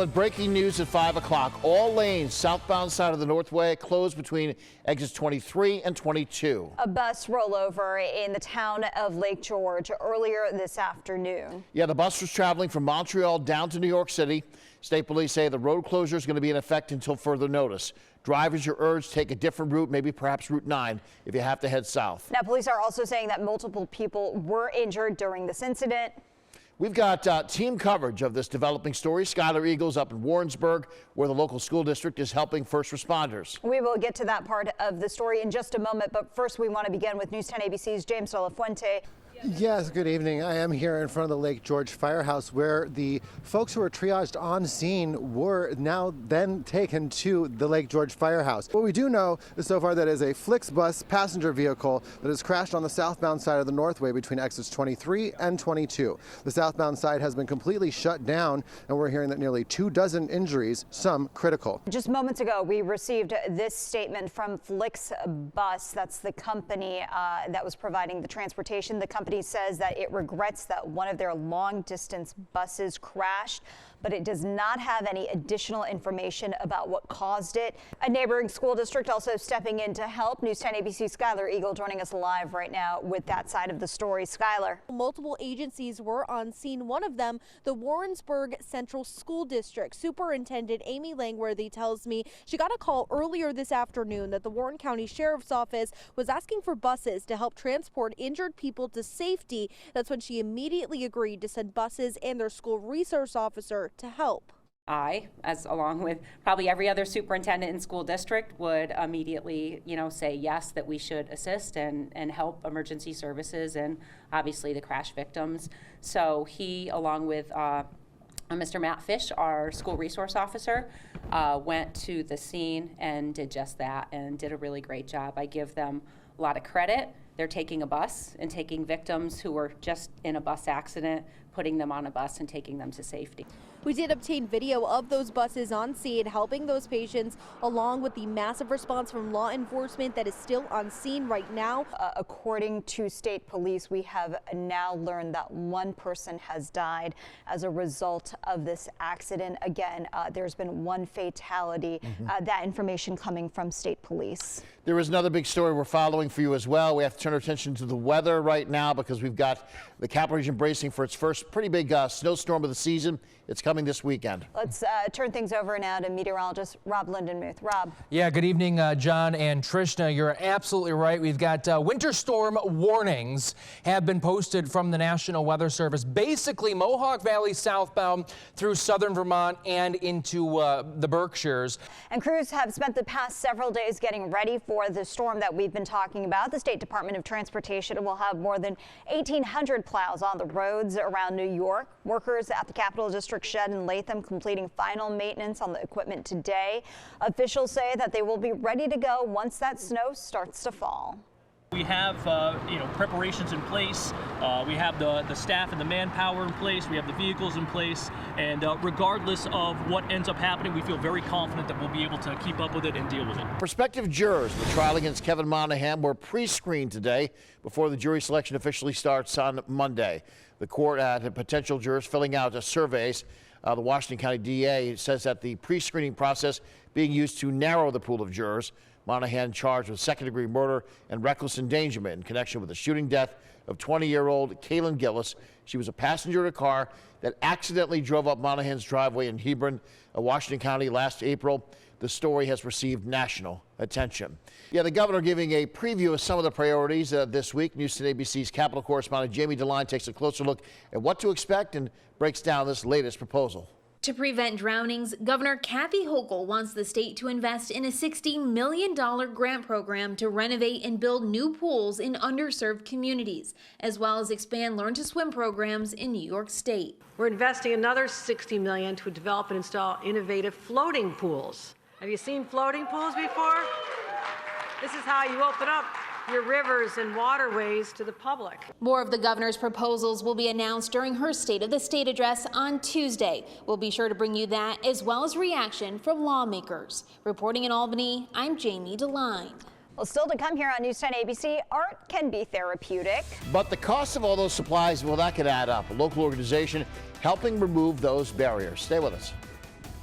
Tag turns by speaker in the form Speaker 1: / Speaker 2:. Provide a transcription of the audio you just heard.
Speaker 1: Breaking news at 5 o'clock. All lanes southbound side of the Northway closed between exits 23 and 22.
Speaker 2: A bus rollover in the town of Lake George earlier this afternoon.
Speaker 1: Yeah, the bus was traveling from Montreal down to New York City. State police say the road closure is going to be in effect until further notice. Drivers are urged to take a different route, maybe perhaps Route 9, if you have to head south.
Speaker 2: Now, police are also saying that multiple people were injured during this incident.
Speaker 1: We've got team coverage of this developing story. Skylar Eagles up in Warrensburg, where the local school district is helping first responders.
Speaker 2: We will get to that part of the story in just a moment, but first we want to begin with News 10 ABC's James De La Fuente.
Speaker 3: Yes, good evening. I am here in front of the Lake George Firehouse, where the folks who were triaged on scene were now then taken to the Lake George Firehouse. What we do know is so far that is a Flixbus passenger vehicle that has crashed on the southbound side of the Northway between exits 23 and 22. The southbound side has been completely shut down, and we're hearing that nearly 24 injuries, some critical.
Speaker 2: Just moments ago, we received this statement from Flixbus. That's the company that was providing the transportation. The company says that it regrets that one of their long-distance buses crashed, but it does not have any additional information about what caused it. A neighboring school district also stepping in to help. News 10 ABC Skylar Eagle joining us live right now with that side of the story. Skylar.
Speaker 4: Multiple agencies were on scene. One of them, the Warrensburg Central School District. Superintendent Amy Langworthy tells me she got a call earlier this afternoon that the Warren County Sheriff's Office was asking for buses to help transport injured people to safety. That's when she immediately agreed to send buses and their school resource officer to help.
Speaker 5: I, as along with probably every other superintendent in school district, would immediately, say yes, that we should assist and help emergency services and obviously the crash victims. So he, along with Mr. Matt Fish, our school resource officer, went to the scene and did just that and did a really great job. I give them a lot of credit. They're taking a bus and taking victims who were just in a bus accident, putting them on a bus and taking them to safety.
Speaker 4: We did obtain video of those buses on scene helping those patients, along with the massive response from law enforcement that is still on scene right now.
Speaker 2: According to state police, we have now learned that one person has died as a result of this accident. Again, there's been one fatality. That information coming from state police.
Speaker 1: There is another big story we're following for you as well. We have to turn our attention to the weather right now because we've got the Capital Region bracing for its first pretty big snowstorm of the season. It's coming this weekend. Let's
Speaker 2: turn things over now to meteorologist Rob Lindenmuth. Rob.
Speaker 6: Yeah, good evening, John and Trishna. You're absolutely right. We've got winter storm warnings have been posted from the National Weather Service. Basically, Mohawk Valley southbound through southern Vermont and into the Berkshires.
Speaker 2: And crews have spent the past several days getting ready for the storm that we've been talking about. The State Department of Transportation will have more than 1,800 plows on the roads around New York. Workers at the Capital District Shed in Latham completing final maintenance on the equipment today. Officials say that they will be ready to go once that snow starts to fall.
Speaker 7: We have preparations in place. We have the staff and the manpower in place. We have the vehicles in place, and regardless of what ends up happening, we feel very confident that we'll be able to keep up with it and deal with it.
Speaker 1: Prospective jurors in the trial against Kevin Monahan were pre-screened today before the jury selection officially starts on Monday. The court had potential jurors filling out surveys. The Washington County DA says that the pre-screening process being used to narrow the pool of jurors. Monahan charged with second-degree murder and reckless endangerment in connection with the shooting death of 20-year-old Kaylin Gillis. She was a passenger in a car that accidentally drove up Monahan's driveway in Hebron, Washington County last April. The story has received national attention. Yeah, the governor giving a preview of some of the priorities this week. News 10 ABC's Capitol correspondent Jamie DeLine takes a closer look at what to expect and breaks down this latest proposal.
Speaker 8: To prevent drownings, Governor Kathy Hochul wants the state to invest in a $60 million grant program to renovate and build new pools in underserved communities, as well as expand Learn to Swim programs in New York State.
Speaker 9: We're investing another $60 million to develop and install innovative floating pools. Have you seen floating pools before? This is how you open up your rivers and waterways to the public.
Speaker 8: More of the governor's proposals will be announced during her State of the State address on Tuesday. We'll be sure to bring you that, as well as reaction from lawmakers. Reporting in Albany, I'm Jamie DeLine.
Speaker 2: Well, still to come here on News 10 ABC, art can be therapeutic.
Speaker 1: But the cost of all those supplies, well, that could add up. A local organization helping remove those barriers. Stay with us.